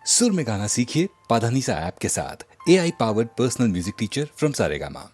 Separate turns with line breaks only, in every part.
सुर में गाना सीखिए पाधानीसा ऐप के साथ। AI powered personal music teacher from Saregama.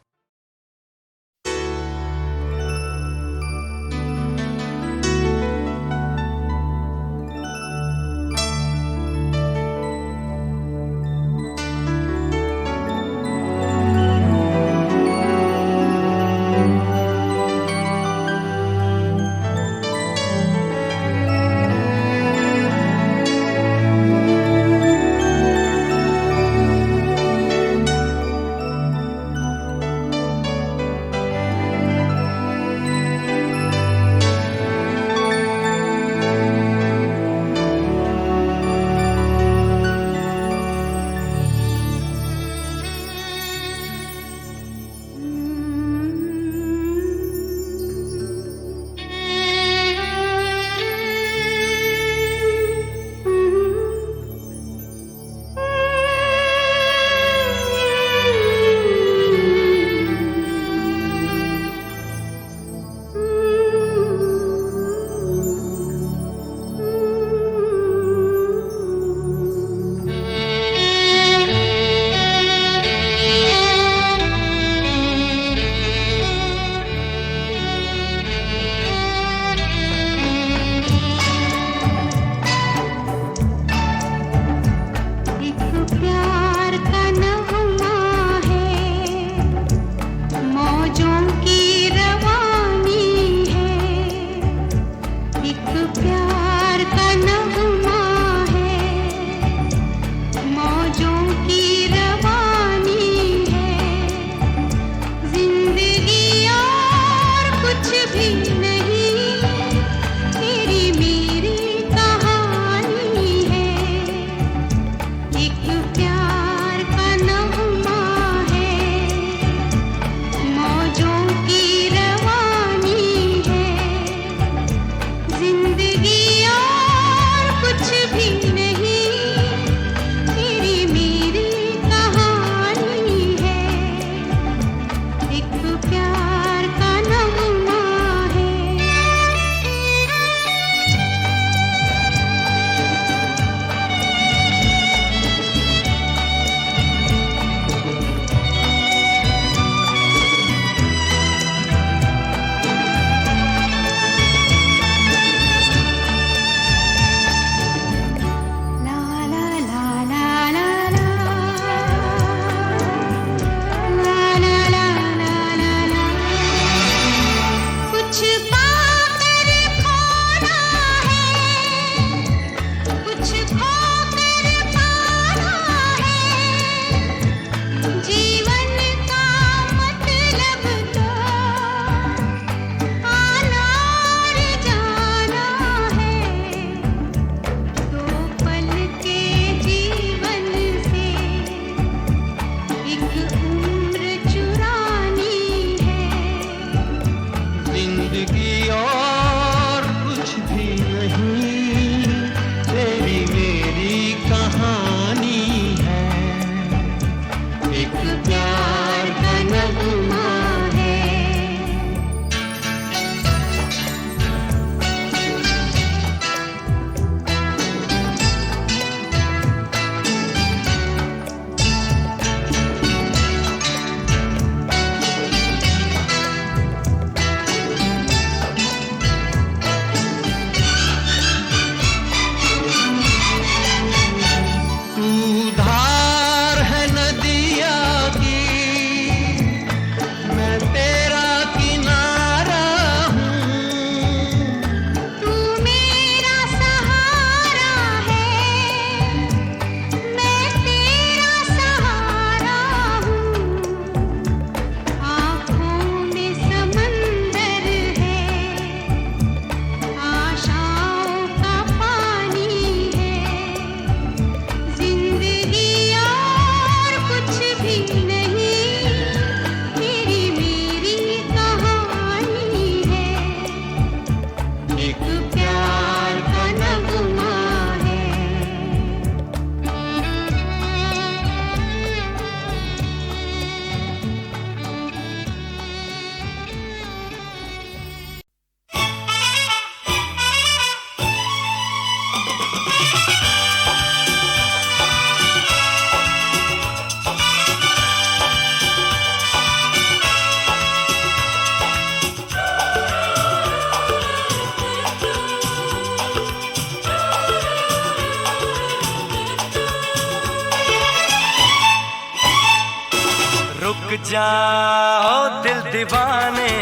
जाओ दिल दीवाने,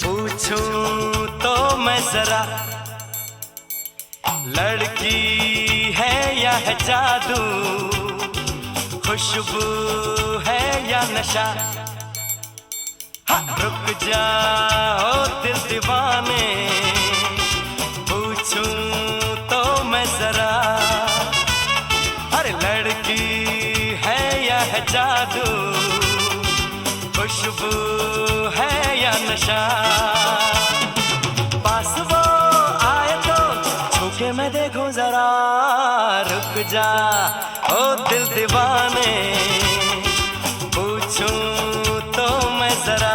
पूछूं तो मैं जरा, लड़की है या है जादू, खुशबू है या नशा। रुक जाओ दिल दीवाने, पूछूं तो मैं जरा, हर लड़की है या है जादू, खुशबू है या नशा। पास वो आए तो छूके मैं देखूं जरा, रुक जा ओ दिल दीवाने, पूछूं तो मैं जरा।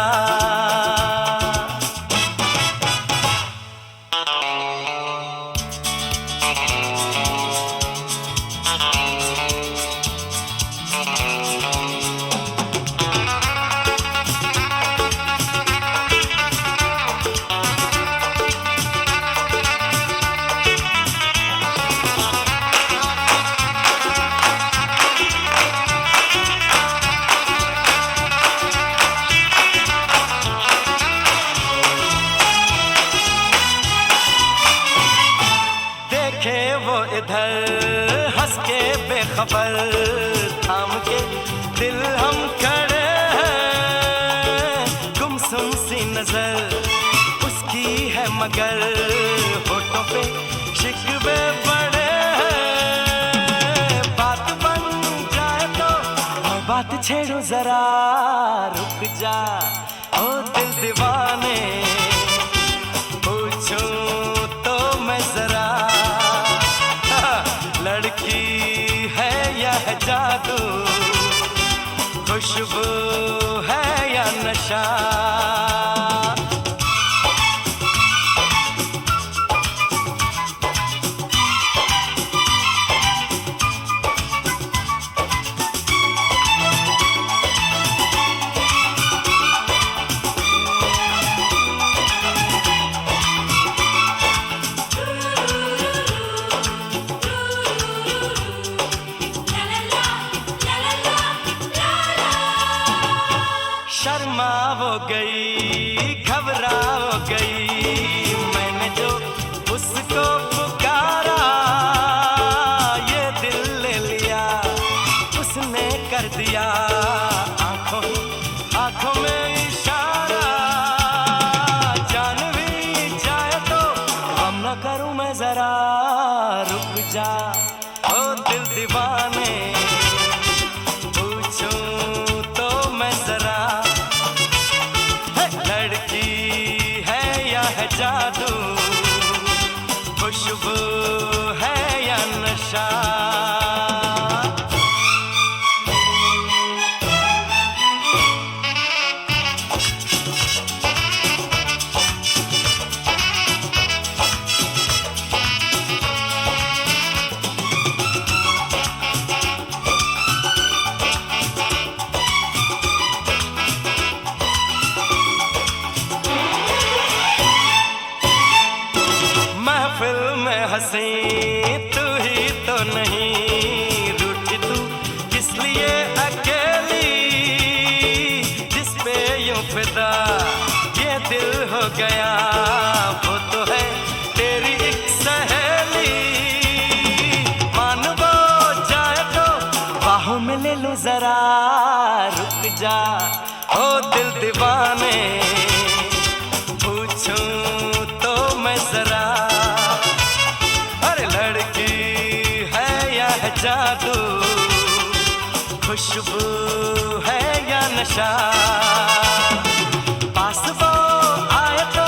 वो इधर हंस के बेखबर, थाम के दिल हम खड़े हैं, गुमसुम सी नजर उसकी है मगर होठों पे शिकवे बड़े हैं। बात बन जाए तो मैं बात छेड़ूं जरा, रुक जा ओ दिल दीवाने, पूछूं तो मैं जरा, लड़की है या है जादू, खुशबू है या नशा। शर्मा वो गई, घबरा वो गई, मैंने जो उसको पुकारा, ये दिल ले लिया उसने कर दिया, आंखों आंखों में इशारा। जान भी जाए तो हम न करूं मैं जरा, रुक जा ओ दिल दीवाने, पूछूं तो मैं जरा, लड़की है या है जादू, खुशबू है या नशा। महफिल में हंसी तू ही तो नहीं, रूठी तू किस लिए अकेली, जिस पे यूं फिदा ये दिल हो गया, वो तो है तेरी एक सहेली। मान वो जाए तो बाहों में ले लूं जरा, रुक जा ओ दिल दीवाने, पूछूं तो मैं जरा, जादू, खुशबू है या नशा। पास वो आए तो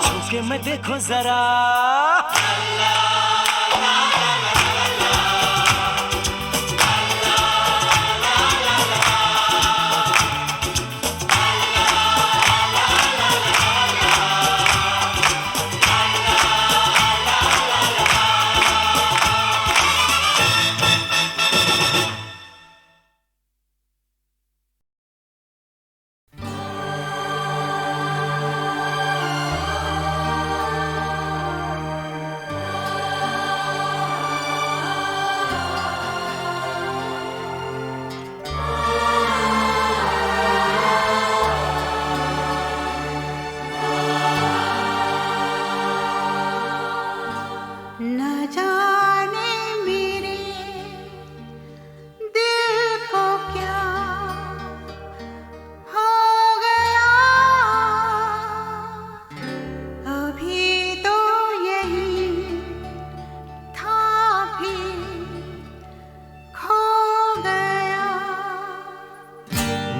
छूके मैं देखूं जरा,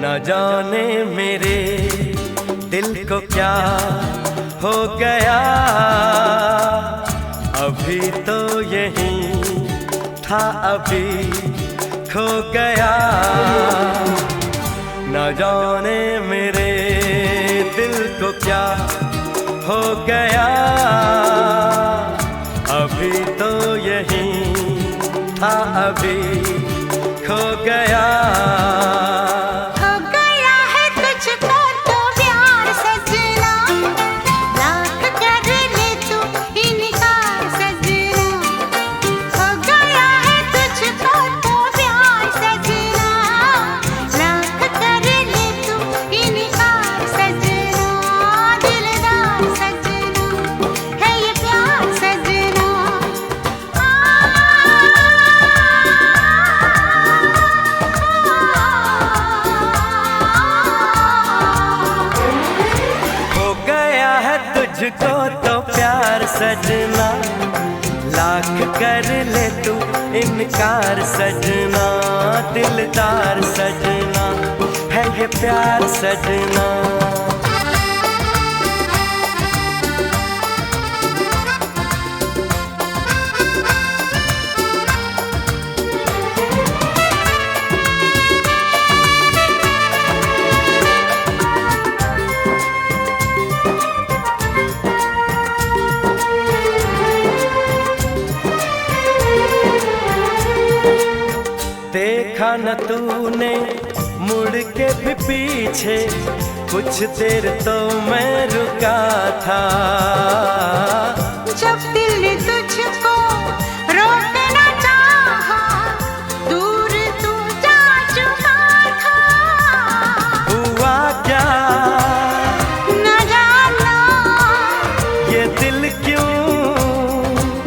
न जाने मेरे दिल को क्या हो गया, अभी तो यही था अभी खो गया। न जाने मेरे दिल को क्या हो गया, अभी तो यही था अभी खो गया। तुझको तो प्यार सजना, लाख कर ले तू इनकार सजना, दिलदार सजना है ये प्यार सजना। देखा न तूने मुड़ के भी पीछे, कुछ देर तो मैं रुका था।
जब दिल ने तुझको रोकना चाहा, दूर तू जा चुका था।
हुआ क्या
न जाना,
ये दिल क्यों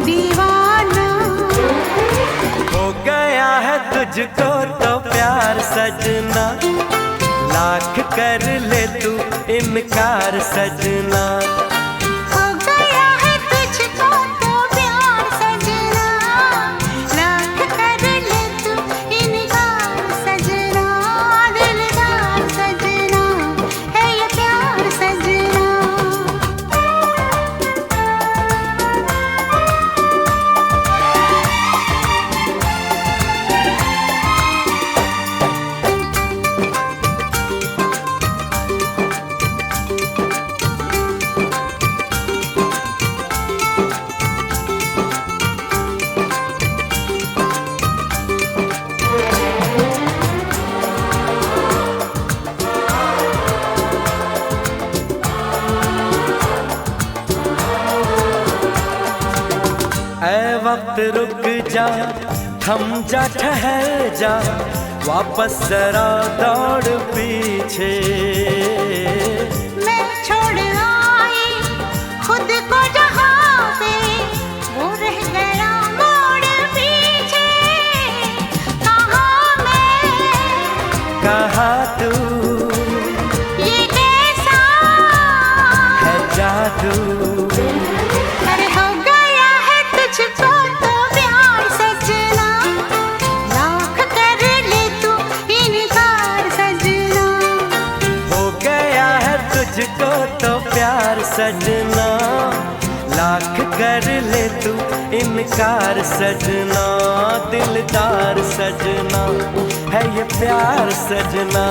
दीवाना
हो गया है तुझको तो प्यार सजना, लाख कर ले तू इनकार सजना।
हो गया है तुझको तो प्यार सजना, लाख कर ले तू इनकार सजना, दिलदार सजना है ये प्यार सजना।
ऐ वक्त रुक जा, थम जा, ठहर जा, वापस जरा दौड़ पीछे।
मैं छोड़ आई खुद को जहाँ पे, वो रह गया मोड़ पीछे। कहाँ मैं
कहाँ तू,
ये कैसा
है जादू।
अरे हो गया है तुझको तो प्यार सजना, लाख कर ले तू इनकार सजना।
हो गया है तुझको तो प्यार सजना, लाख कर ले तू इनकार सजना, दिलदार सजना है ये प्यार सजना।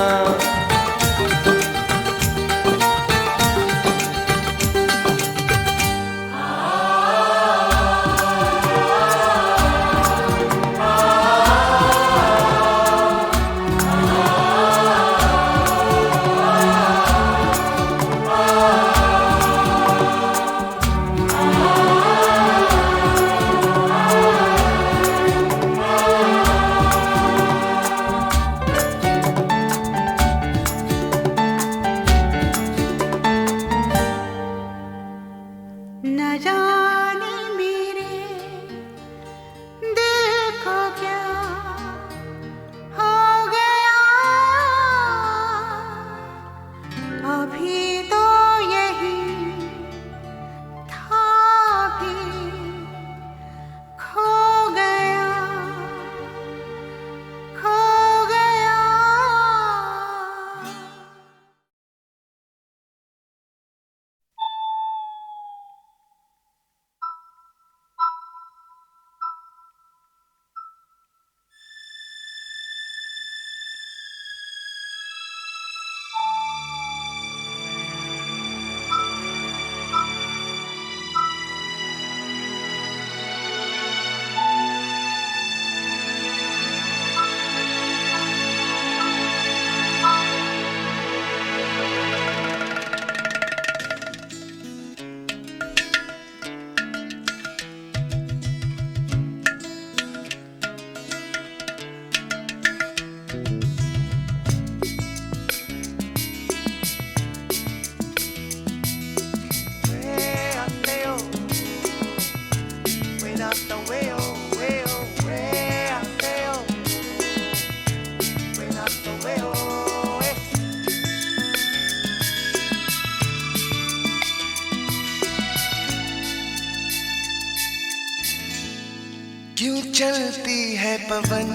है पवन,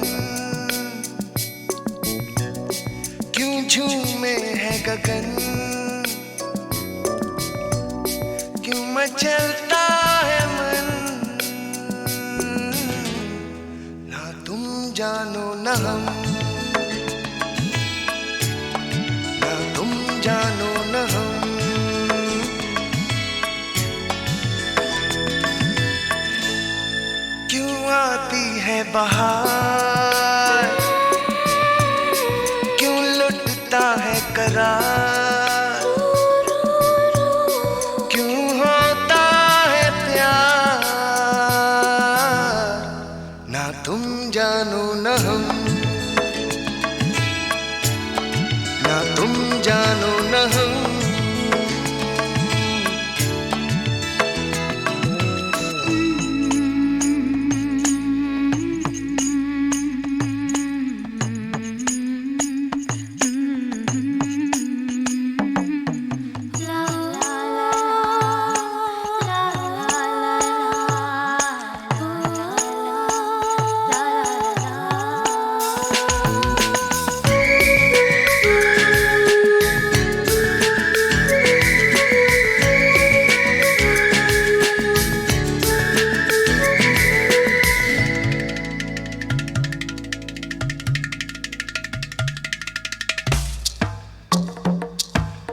क्यों झूमे है गगन, क्यों मचलता है मन, ना तुम जानो न हम, ना तुम जानो न हम। क्यों आती है बहार, क्यों लुटता है करार, क्यों होता है प्यार, ना तुम जानो न हम, ना तुम जानो न हम।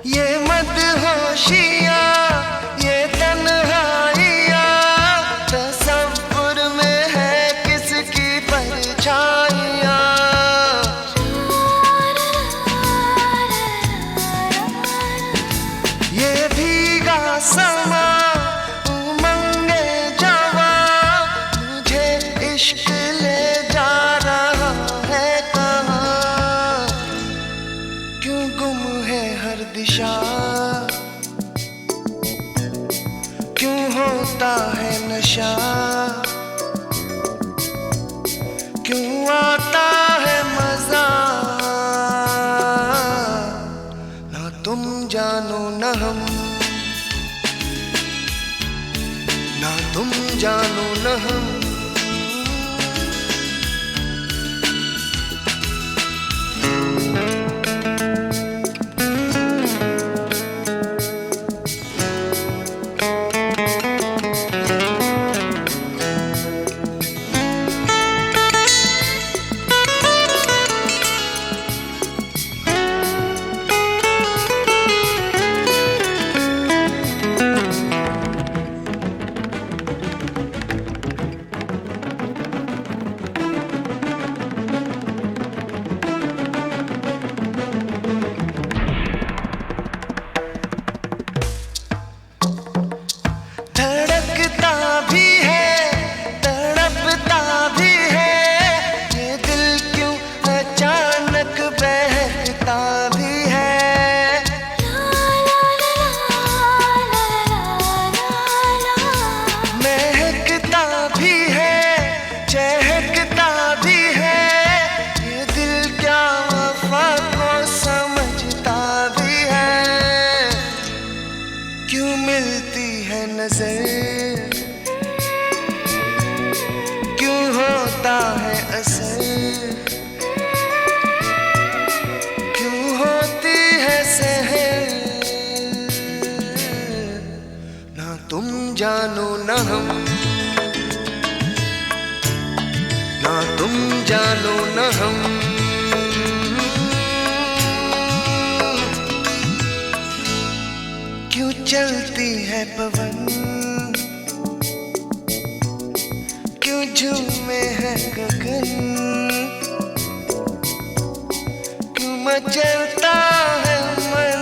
ये मदहोशियाँ, ये तन्हाइयाँ, तसव्वुर में है किसकी परछाइयाँ। ये भीगा समा उमंगे जवां, मुझे इश्क ले जा रहा है कहाँ, क्यों गुम है हर दिशा, क्यों होता है नशा, क्यों आता है मजा, ना तुम जानो न हम, ना तुम जानो न हम। धड़कता भी है, तड़पता भी है, ये दिल क्यों अचानक बहकता भी है। महकता भी है, चहकता भी है, ये दिल क्या वफा को समझता भी है। क्यों मिलती है नजर, क्यों होता है असर, क्यों होती है सहर, ना तुम जानो न हम, ना तुम जानो न हम। क्यों चलती है पवन, क्यों झूमे है गगन, क्यों मचलता है मन,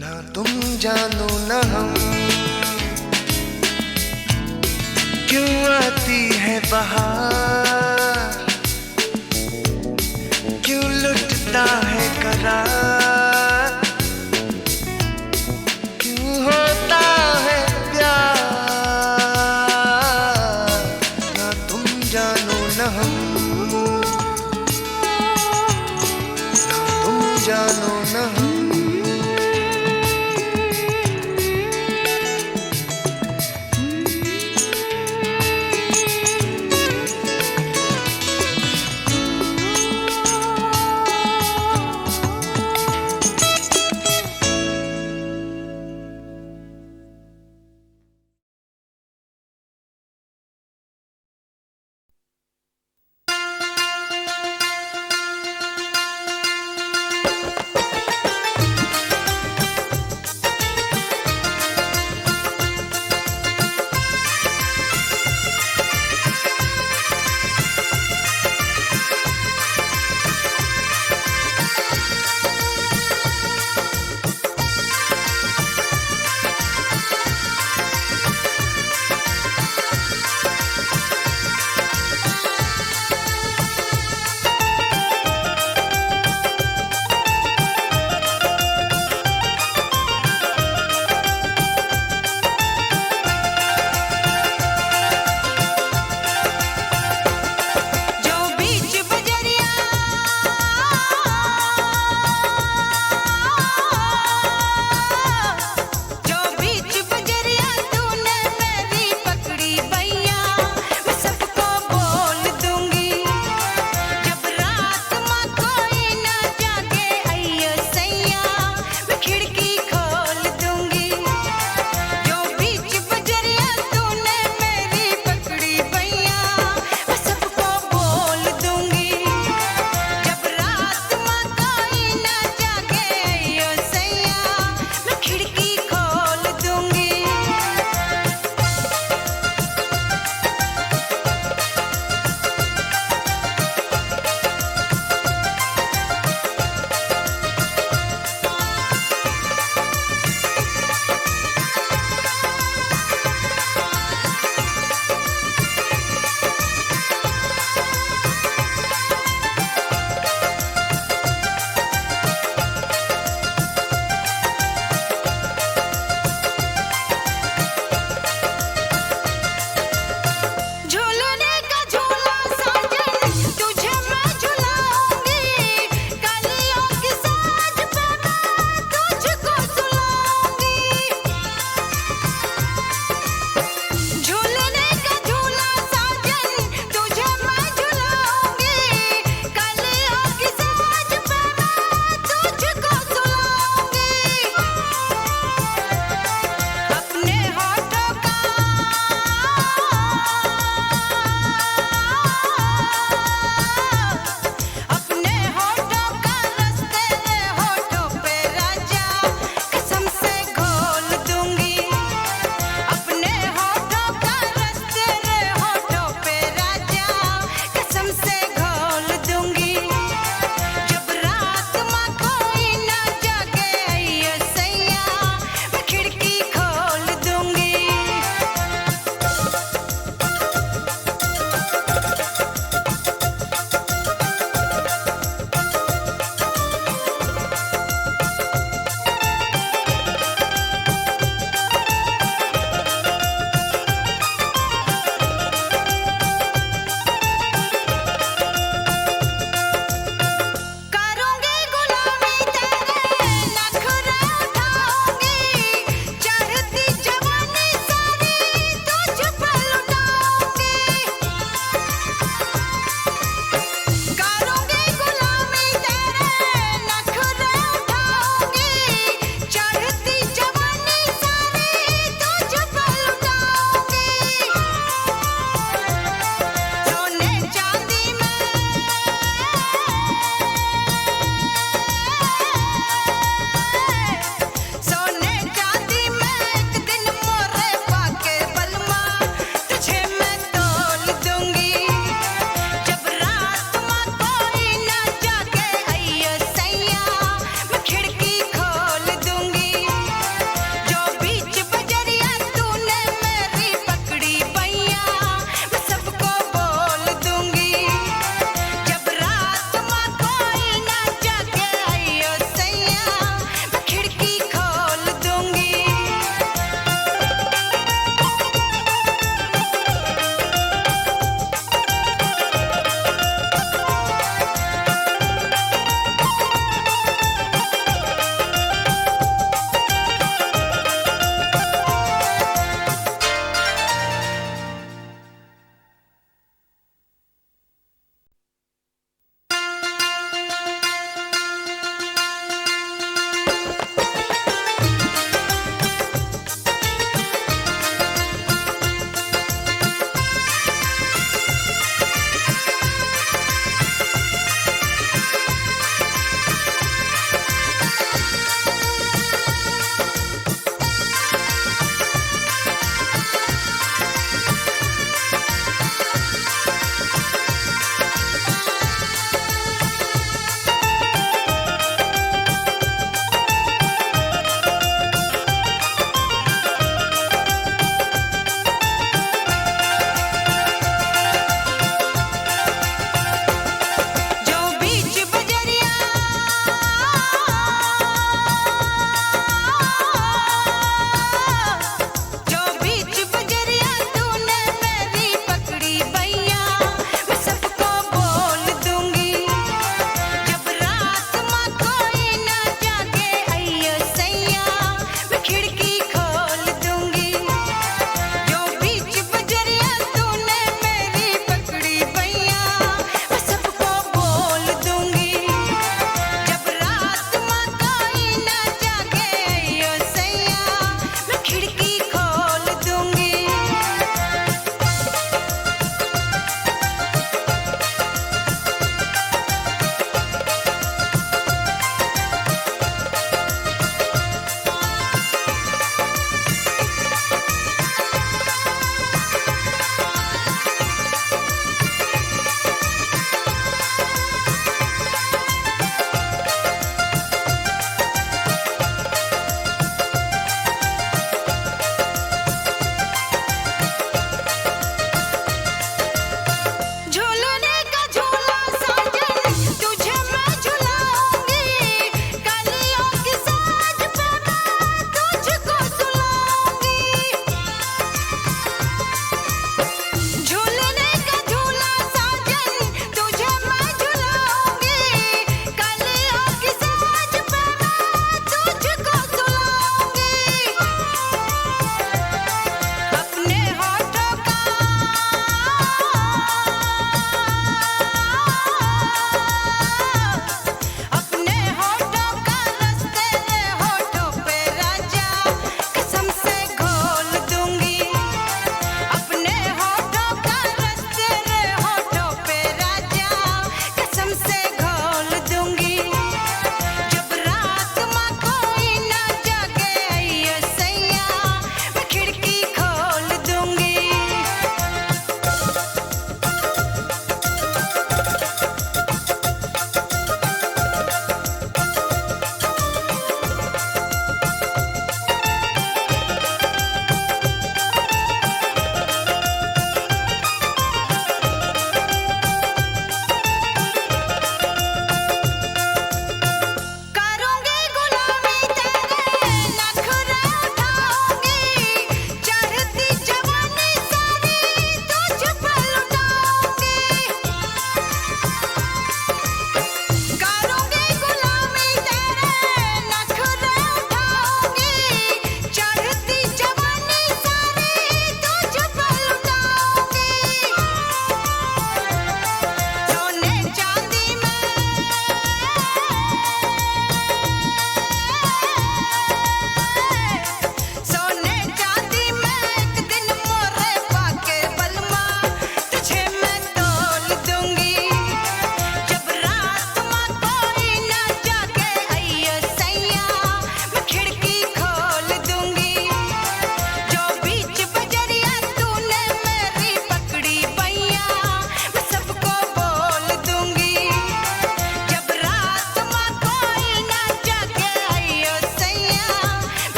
ना तुम जानो न हम। क्यों आती है बहार, क्यों लुटता है करार, क्यों होता है प्यार, ना तुम जानो न हम, ना तुम जानो न हम।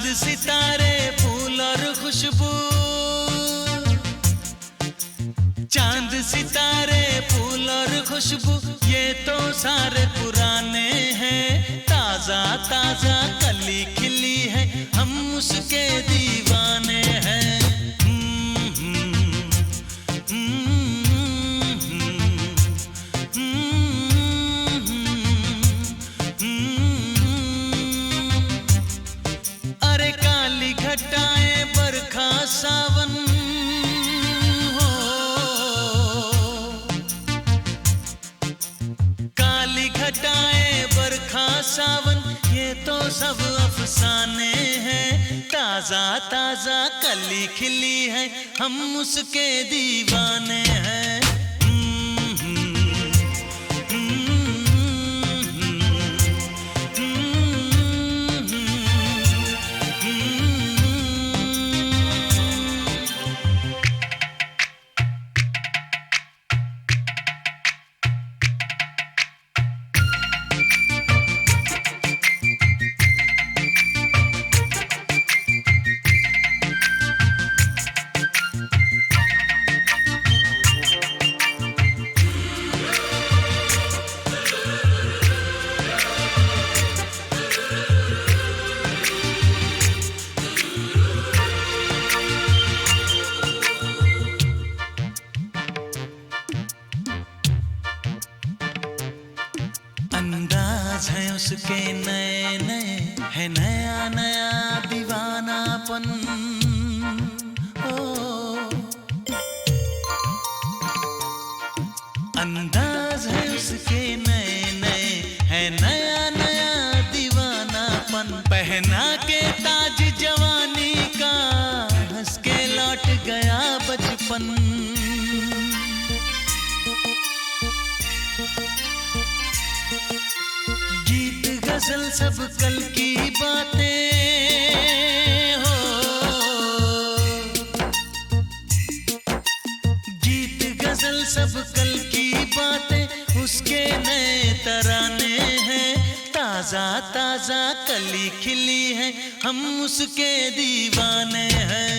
चांद सितारे फूल और खुशबू, चांद सितारे फूल और खुशबू ये तो सारे पुराने हैं। ताजा ताजा कली खिली है, हम उसके दीवाने हैं। अरे काली घटाएं बरखा सावन हो, काली घटाएं बरखा सावन ये तो सब अफसाने हैं। ताजा ताजा कली खिली है, हम उसके दीवाने हैं। अंदाज है उसके नए नए, है नया नया दीवानापन। ओ अंदाज है उसके नए नए, है नया नया दीवानापन। पहना के ताज जवानी का, हंस के लौट गया बचपन। गीत गजल सब कल की बातें हो, गीत गजल सब कल की बातें उसके नए तराने हैं। ताजा ताजा कली खिली है, हम उसके दीवाने हैं।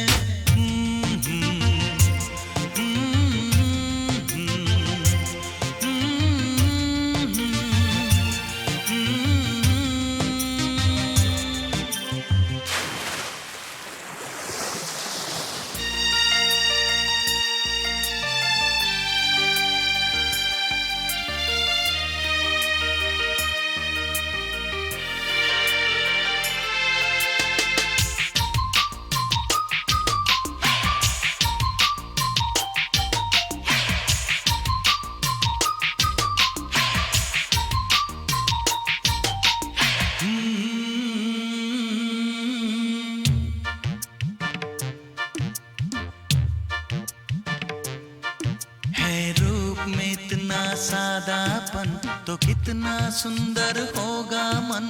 है रूप में इतना सादापन, तो कितना सुंदर होगा मन।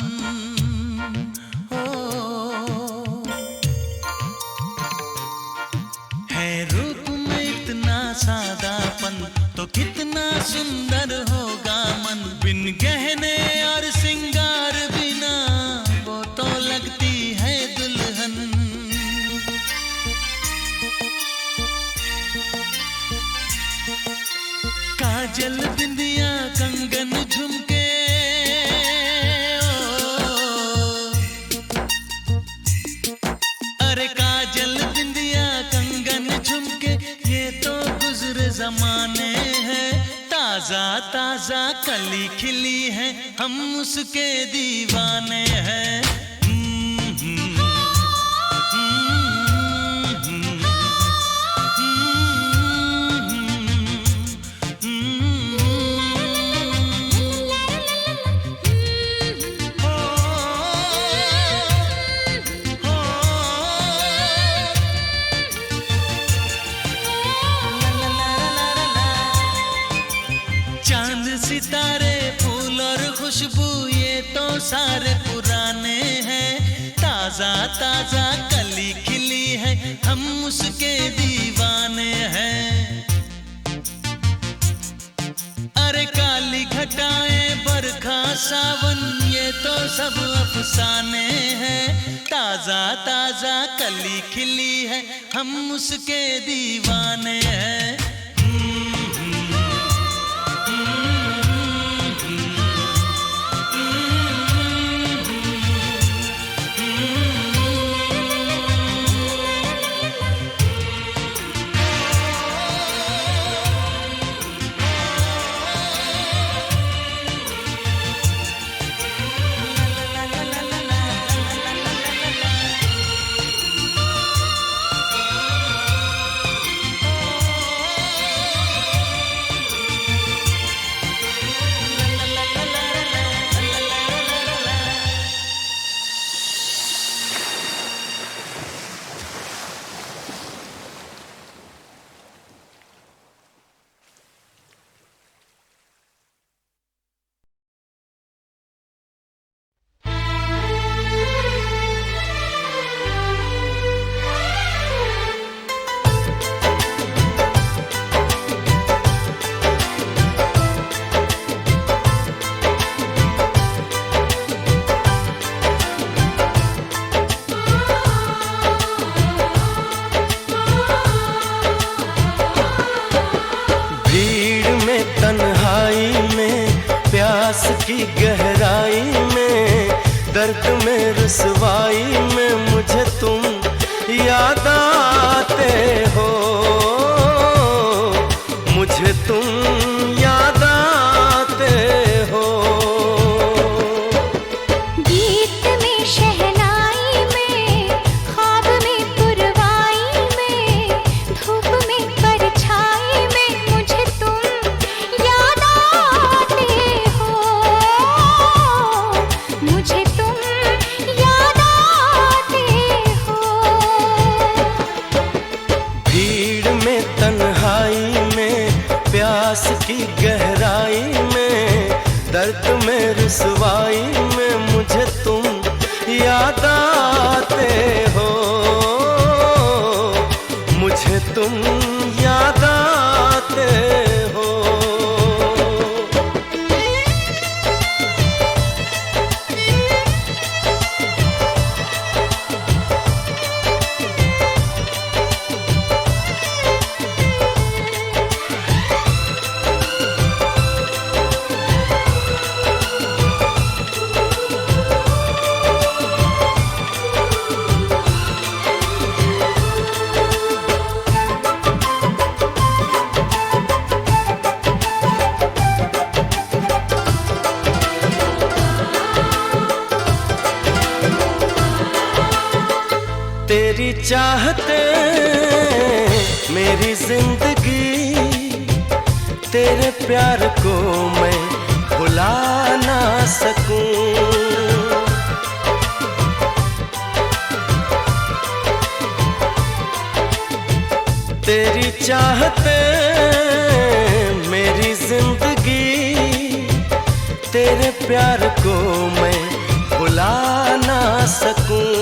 हो है रूप में इतना सादापन, तो कितना सुंदर होगा मन। बिन गहने और सिंगार बिना वो तो लगती है दुल्हन। काजल बिंदिया कंगन झुमके, अरे काजल बिंदिया कंगन झुमके ये तो गुजरे जमाने हैं। ताजा ताजा कली खिली है, हम उसके दीवाने हैं। चांद सितारे फूल और खुशबू ये तो सारे पुराने हैं। ताजा ताजा कली खिली है, हम उसके दीवाने हैं। अरे काली घटाएं बरखा सावन ये तो सब अफसाने हैं, ताजा ताजा कली खिली है, हम उसके दीवाने हैं।
की गहराई में, दर्द में रुसवाई में मुझे तुम याद आते हो, मुझे तुम याद आते हो।
गीत में शहनाई में, ख्वाब में पुरवाई में, धूप में परछाई में मुझे तुम याद आते हो, मुझे तुम याद आते हो।
भीड़ में तन्हाई में, प्यास की गहराई में, दर्द में रुसवाई में मुझे तुम याद आते हो, मुझे तुम याद आते हो। तेरी चाहते मेरी जिंदगी, तेरे प्यार को मैं भुला ना सकूं। तेरी चाहते मेरी जिंदगी, तेरे प्यार को मैं भुला ना सकूं।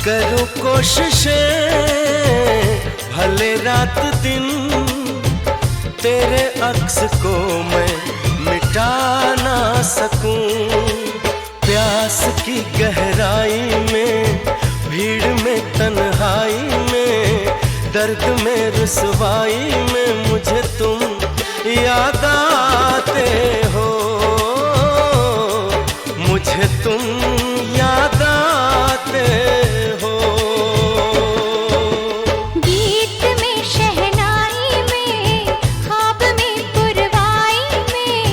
करूं कोशिशें भले रात दिन, तेरे अक्स को मैं मिटा ना सकूं। प्यास की गहराई में, भीड़ में तन्हाई में, दर्द में रुसवाई में मुझे तुम याद आते हो, मुझे तुम याद आते हो।
गीत में शहनाई में, ख्वाब में पुरवाई में,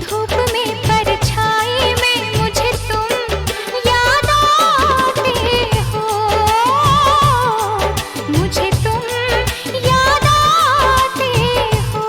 धूप में परछाई में मुझे तुम याद आते हो, मुझे तुम याद आते हो।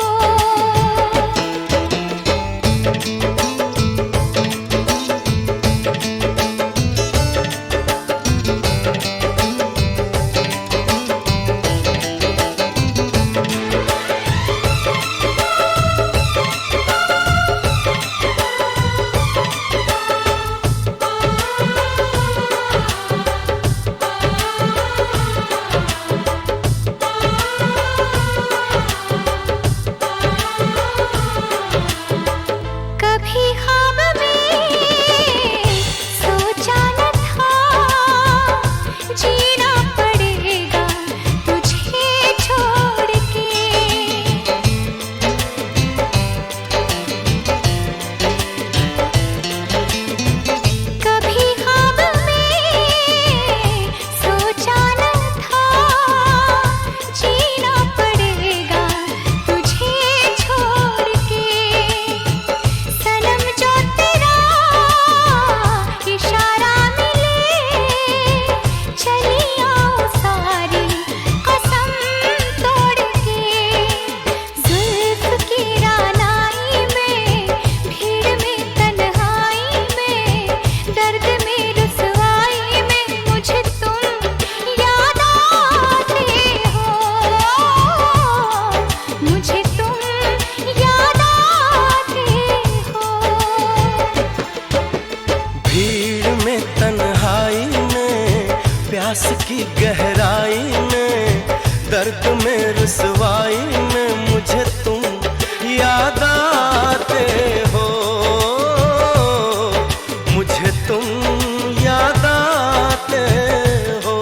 प्यास की गहराई में, दर्द में रुसवाई में मुझे तुम याद आते हो, मुझे तुम याद आते हो।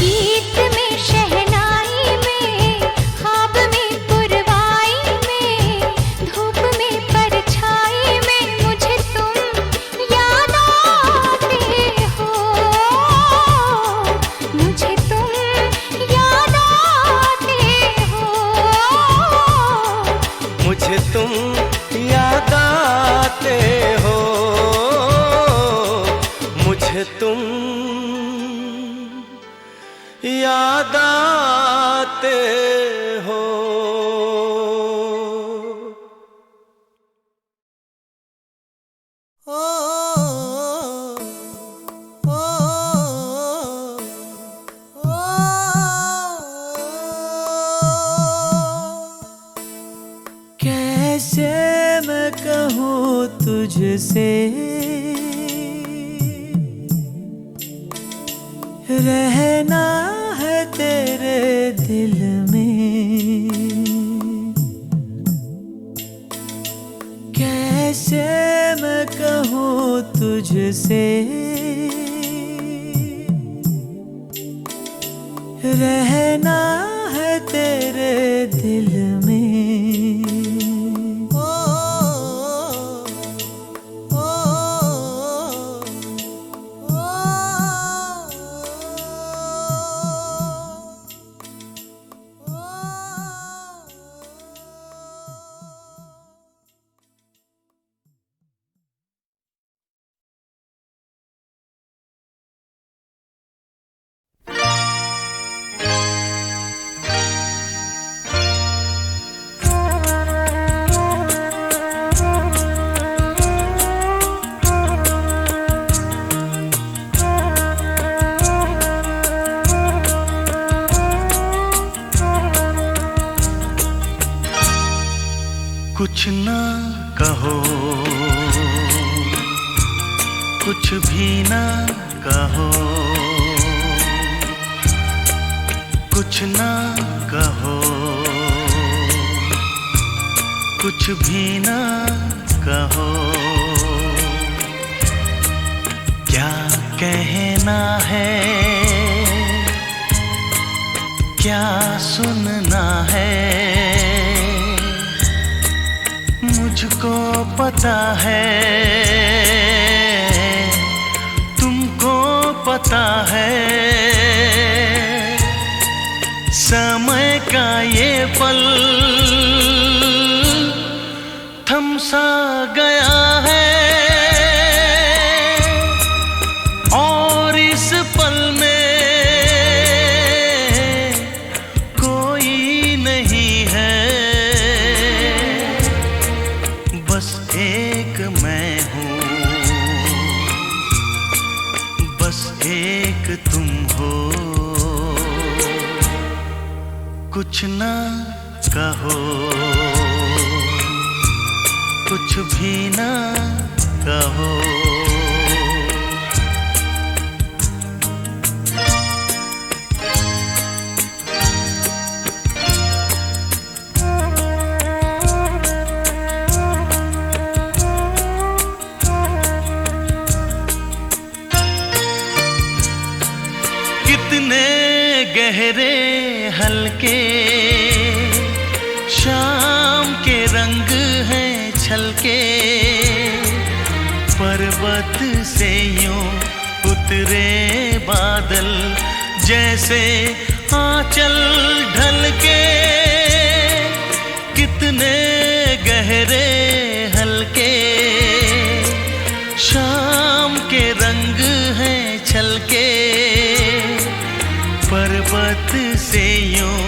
गीत में शहनाई में, ख्वाब में पुरवाई में, धूप में परछाई में मुझे तुम याद आते हो, मुझे तुम याद आते हो,
मुझे तुम याद आते हो, मुझे तुम याद आते हो।
कैसे मैं कहूँ तुझसे, रहना है तेरे दिल में। कैसे मैं कहूँ तुझसे, रहना है तेरे दिल में। कुछ ना कहो, कुछ भी ना कहो, कुछ ना कहो, कुछ भी ना कहो। क्या कहना है, क्या सुनना है, मुझको पता है, तुमको पता है। समय का ये पल थम सा गया है, और इस पल में कोई नहीं है। बस एक मैं हूँ, बस एक तुम हो। कुछ ना कहो, कुछ भी ना कहो। कितने गहरे हल्के शाम के रंग हैं छलके, पर्वत से यूं उतरे बादल जैसे आंचल ढलके। कितने गहरे हल्के शाम के रंग हैं छलके, पर्वत से यूं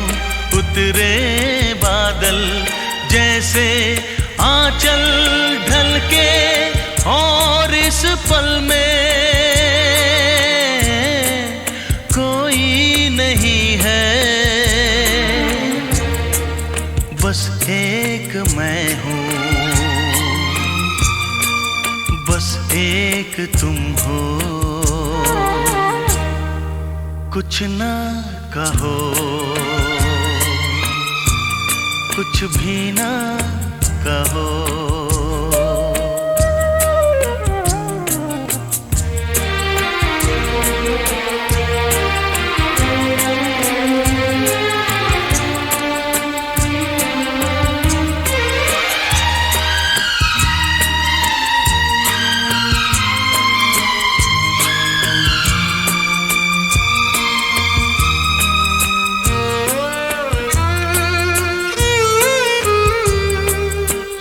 उतरे बादल जैसे आंचल ढलके। और इस पल में कोई नहीं है, बस एक मैं हूँ, बस एक तुम हो। कुछ ना कहो, कुछ भी ना कहो।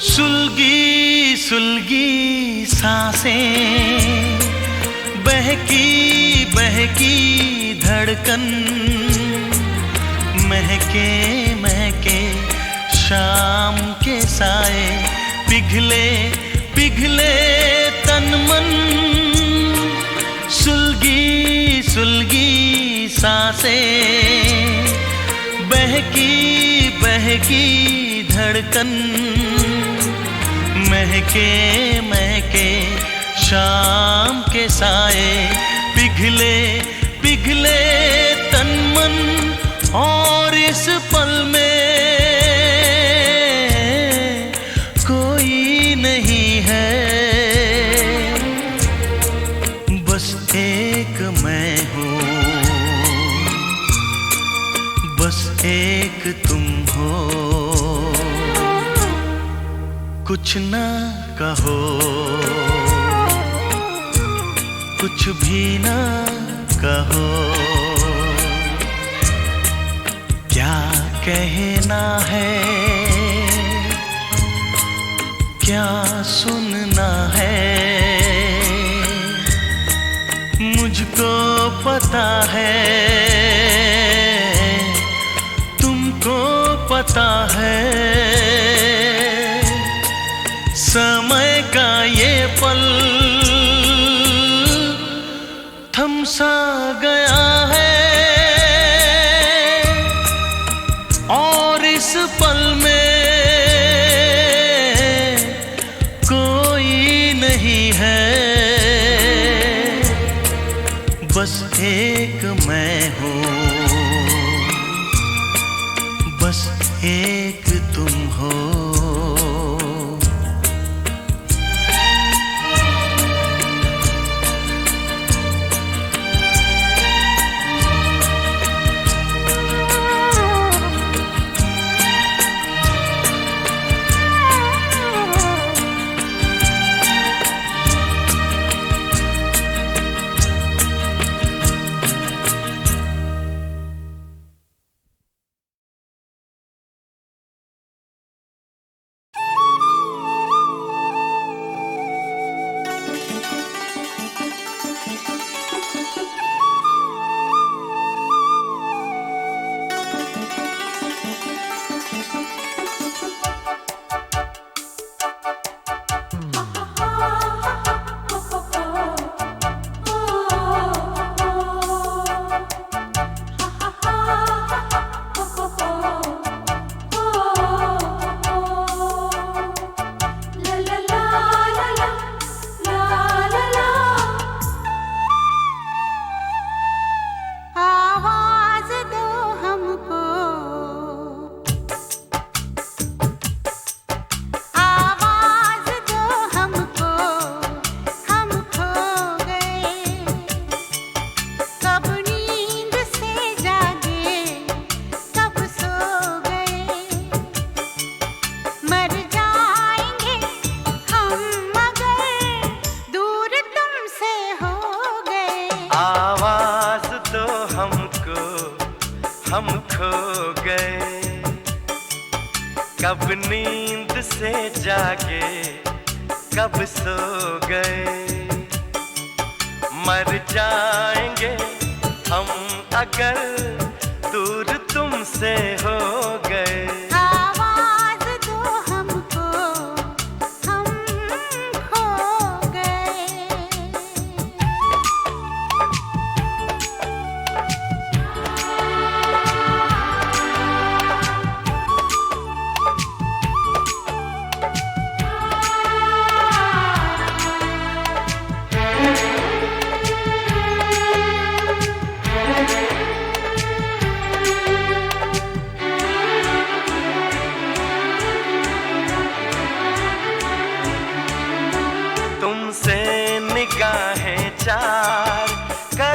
सुलगी सुलगी सांसें, बहकी बहकी धड़कन, महके महके शाम के साए, पिघले पिघले तन मन। सुलगी सुलगी सांसें, बहकी बहकी धड़कन, महके महके शाम के साए, पिघले पिघले तन मन। और इस पल में कोई नहीं है, बस एक मैं हूँ, बस एक तुम हो। कुछ ना कहो, कुछ भी ना कहो। क्या कहना है, क्या सुनना है, मुझको पता है, तुमको पता है। समय का ये पल थम सा गया है, और इस पल में कोई नहीं है, बस एक मैं हूँ, बस एक तुम हो।
हम खो गए, कब नींद से जागे, कब सो गए। मर जाएंगे हम अगर दूर तुमसे हो गए।
आवाज दो हमको, हम खो गए।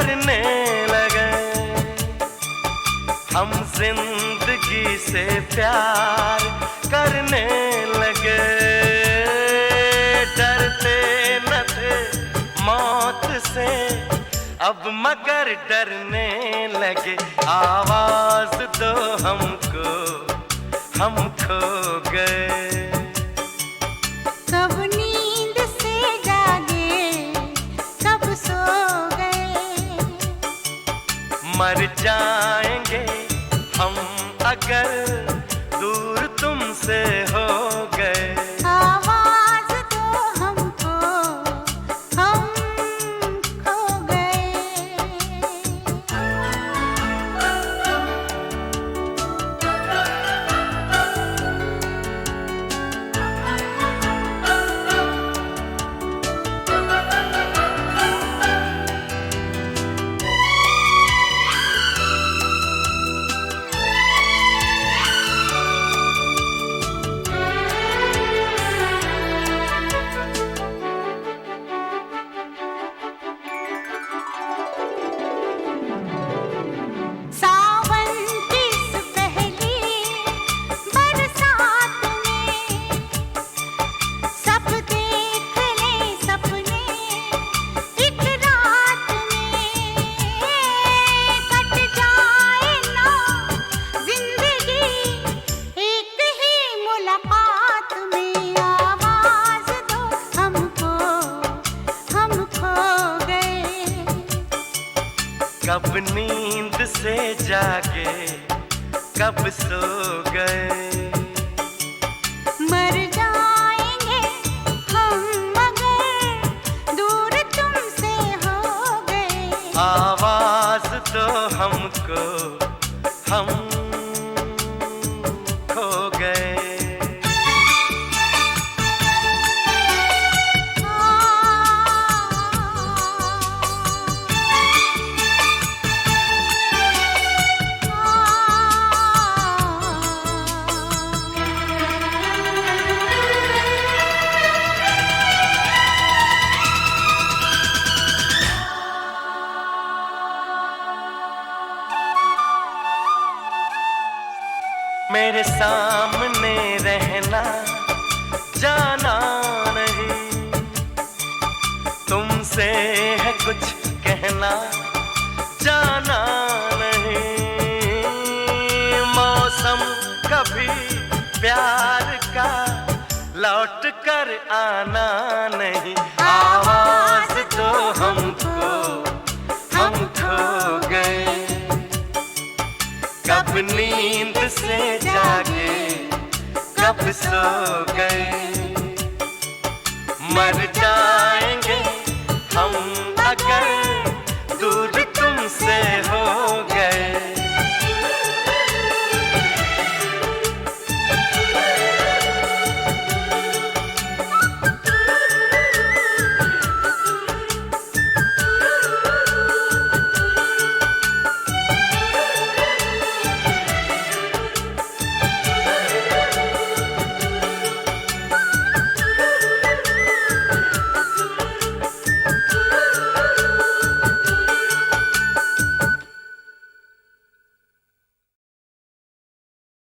करने लगे, हम जिंदगी से प्यार करने लगे। डरते न थे मौत से, अब मगर डरने लगे। आवाज दो हमको, हम खो गए।
कब नींद से जागे, कब सो गए।
मर जाएंगे हम अगर दूर तुमसे हो गए।
आवाज दो हमको, हम खो गए। सावन की इस पहली बरसात में सब देख ले सपने एक रात में। कट जाए ना जिंदगी एक ही मुलाकात में। आवाज दो हमको, हम खो गए।
कब नींद से जागे, कब सो गए।
मर जाएंगे हम मगर दूर तुमसे हो गए।
आवाज दो हमको, हम खो गए। मेरे सामने रहना, जाना नहीं। तुमसे है कुछ कहना, जाना नहीं। मौसम कभी प्यार का लौट कर आना नहीं। आवाज दो हमको, हम खो गए। कब नींद से जागे, कब सो गए। मर जा